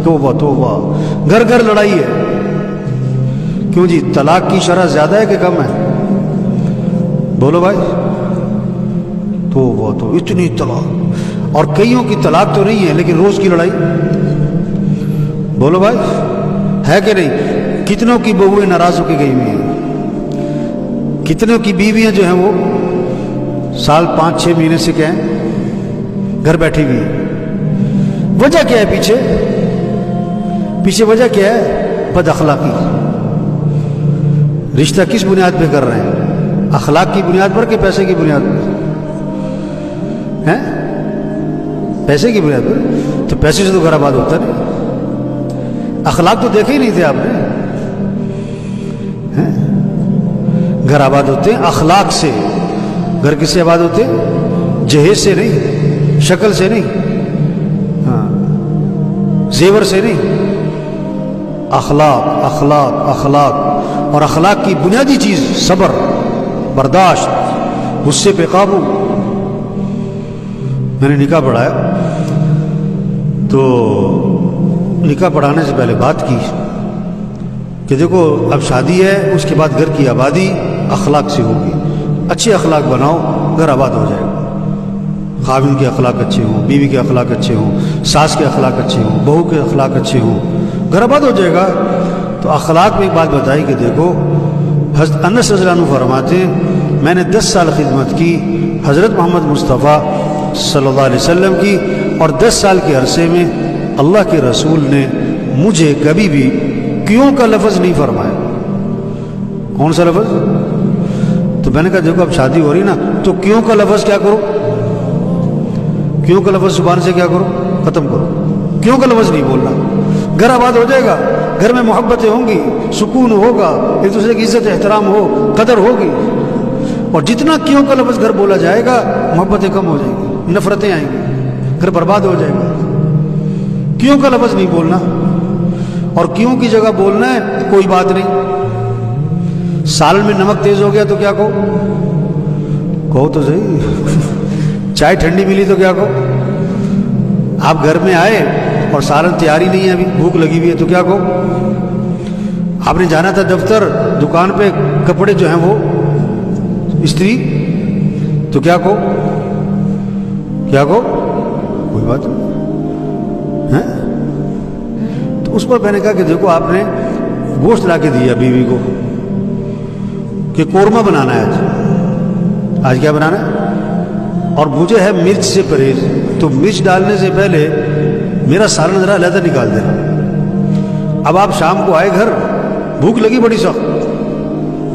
توبہ توبہ، گھر گھر لڑائی ہے. کیوں جی؟ طلاق کی شرح زیادہ ہے کہ کم ہے؟ بولو بھائی. توبہ تو اتنی طلاق، اور کئیوں کی طلاق تو نہیں ہے لیکن روز کی لڑائی. بولو بھائی، ہے کہ نہیں؟ کتنوں کی بہویں ناراض ہو کے گئی ہوئی ہیں، کتنوں کی بیویاں جو ہیں وہ سال 5-6 مہینے سے کیا ہیں گھر بیٹھی ہوئی ہیں. وجہ کیا ہے پیچھے؟ پیچھے وجہ کیا ہے؟ بد اخلاقی. رشتہ کس بنیاد پہ کر رہے ہیں؟ اخلاق کی بنیاد پر کہ پیسے کی بنیاد پر؟ ہیں؟ پیسے کی بنیاد پر. تو پیسے سے تو گھر آباد ہوتا نہیں. اخلاق تو دیکھے ہی نہیں تھے آپ نے. گھر آباد ہوتے ہیں اخلاق سے. گھر کس سے آباد ہوتے ہیں؟ جہیز سے نہیں، شکل سے نہیں، ہاں زیور سے نہیں. اخلاق اخلاق اخلاق. اور اخلاق کی بنیادی چیز صبر، برداشت، غصے پہ قابو. میں نے نکاح پڑھایا تو نکاح پڑھانے سے پہلے بات کی کہ دیکھو اب شادی ہے، اس کے بعد گھر کی آبادی اخلاق سے ہوگی. اچھے اخلاق بناؤ، گھر آباد ہو جائے گا. خاوند کے اخلاق اچھے ہوں، بیوی کے اخلاق اچھے ہوں، ساس کے اخلاق اچھے ہوں، بہو کے اخلاق اچھے ہوں، گھر آباد ہو جائے گا. تو اخلاق میں ایک بات بتائی کہ دیکھو حضرت انس رضی اللہ عنہ فرماتے ہیں میں نے 10 سال خدمت کی حضرت محمد مصطفیٰ صلی اللہ علیہ وسلم کی، اور 10 سال کے عرصے میں اللہ کے رسول نے مجھے کبھی بھی کیوں کا لفظ نہیں فرمایا. کون سا لفظ؟ تو میں نے کہا دیکھو اب شادی ہو رہی نا تو کیوں کا لفظ کیا کرو، کیوں کا لفظ زبان سے کیا کرو، ختم کرو. کیوں کا لفظ نہیں بولنا. گھر آباد ہو جائے گا، گھر میں محبتیں ہوں گی، سکون ہوگا، ایک دوسرے کی عزت احترام ہو، قدر ہوگی. اور جتنا کیوں کا لفظ گھر بولا جائے گا محبتیں کم ہو جائیں گی، نفرتیں آئیں گی، گھر برباد ہو جائے گا. کیوں کا لفظ نہیں بولنا. اور کیوں کی جگہ بولنا ہے کوئی بات نہیں. سالن میں نمک تیز ہو گیا تو کیا کہو تو صحیح. چائے ٹھنڈی ملی تو کیا کہو. آپ گھر میں آئے اور سالن تیاری نہیں ہے، ابھی بھوک لگی ہوئی ہے تو کیا کہو. آپ نے جانا تھا دفتر، دکان پہ کپڑے جو ہیں وہ استری، تو کیا کہو، کیا کہو، کوئی بات نہیں. تو اس پر میں نے کہا کہ دیکھو آپ نے گوشت لا کے دیا بیوی کو کہ قورمہ بنانا ہے آج کیا بنانا ہے، اور مجھے ہے مرچ سے پرہیز، تو مرچ ڈالنے سے پہلے میرا سالن ذرا علیحدہ نکال دینا. اب آپ شام کو آئے گھر، بھوک لگی بڑی سخت،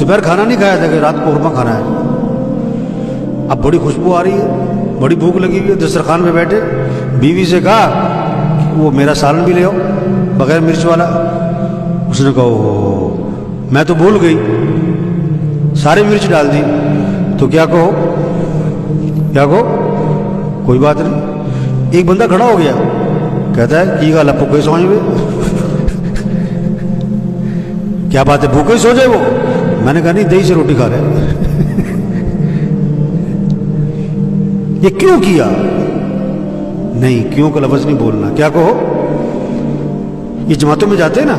دوپہر کھانا نہیں کھایا تھا کہ رات کو قورمہ کھانا ہے. اب بڑی خوشبو آ رہی ہے، بڑی بھوک لگی ہوئی ہے، دسترخوان پہ بیٹھے، بیوی سے کہا کہ وہ میرا سالن بھی لے آؤ بغیر مرچ والا. اس نے کہا میں تو بھول گئی، سارے مرچ ڈال دی. تو کیا کہو، کیا کہو، کوئی بات نہیں. ایک بندہ کھڑا ہو گیا، کہتا ہے کی گل ہے بھوکے سو جائے. کیا بات ہے بھوکے سو جائے وہ؟ میں نے کہا نہیں، دہی سے روٹی کھا رہے. یہ کیوں کیا؟ نہیں، کیوں کا لفظ نہیں بولنا. کیا کہو. یہ جماعتوں میں جاتے ہیں نا،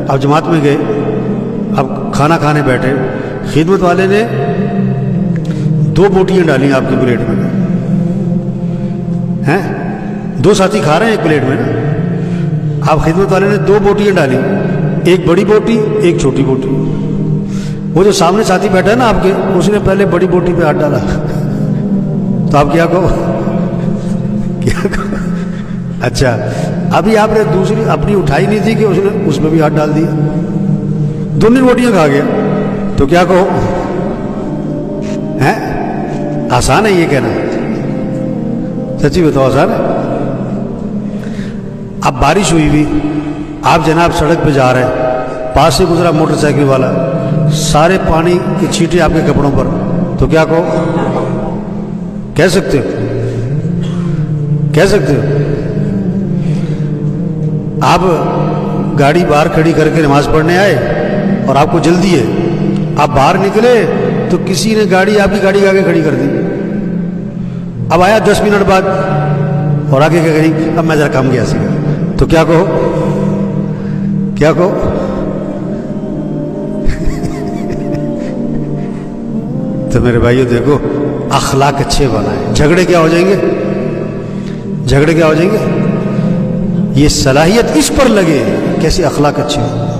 اب جماعت میں گئے، اب کھانا کھانے بیٹھے، خدمت والے نے 2 بوٹیاں ڈالی آپ کی پلیٹ میں ہیں، 2 ساتھی کھا رہے ہیں ایک پلیٹ میں نا. آپ خدمت والے نے 2 بوٹیاں ڈالی، ایک بڑی بوٹی ایک چھوٹی بوٹی. وہ جو سامنے ساتھی بیٹھا ہے نا آپ کے، اس نے پہلے بڑی بوٹی پہ ہاتھ ڈالا. تو آپ کیا کہو، کیا کہو. اچھا ابھی آپ نے دوسری اپنی اٹھائی نہیں تھی کہ اس نے اس میں بھی ہاتھ ڈال دیا، دونوں روٹیاں کھا گیا. تو کیا کہو. ہیں آسان ہے یہ کہنا، سچی بتاؤ آسان ہے. اب بارش ہوئی ہوئی، آپ جناب سڑک پہ جا رہے ہیں، پاس سے گزرا موٹر سائیکل والا، سارے پانی کی چھینٹیں آپ کے کپڑوں پر. تو کیا کہو، کہہ سکتے ہو، کہہ سکتے ہو. آپ گاڑی باہر کھڑی کر کے نماز پڑھنے آئے اور آپ کو جلدی ہے، آپ باہر نکلے تو کسی نے گاڑی آپ کی گاڑی کے آگے کھڑی کر دی. اب آیا 10 منٹ بعد اور آگے کیا کہیں اب میں ذرا کام گیا سی. تو کیا کہو، کیا کہو؟ تو میرے بھائیو دیکھو، اخلاق اچھے بنائیں، جھگڑے کیا ہو جائیں گے؟ جھگڑے کیا ہو جائیں گے؟ یہ صلاحیت اس پر لگے کیسے اخلاق اچھے ہو.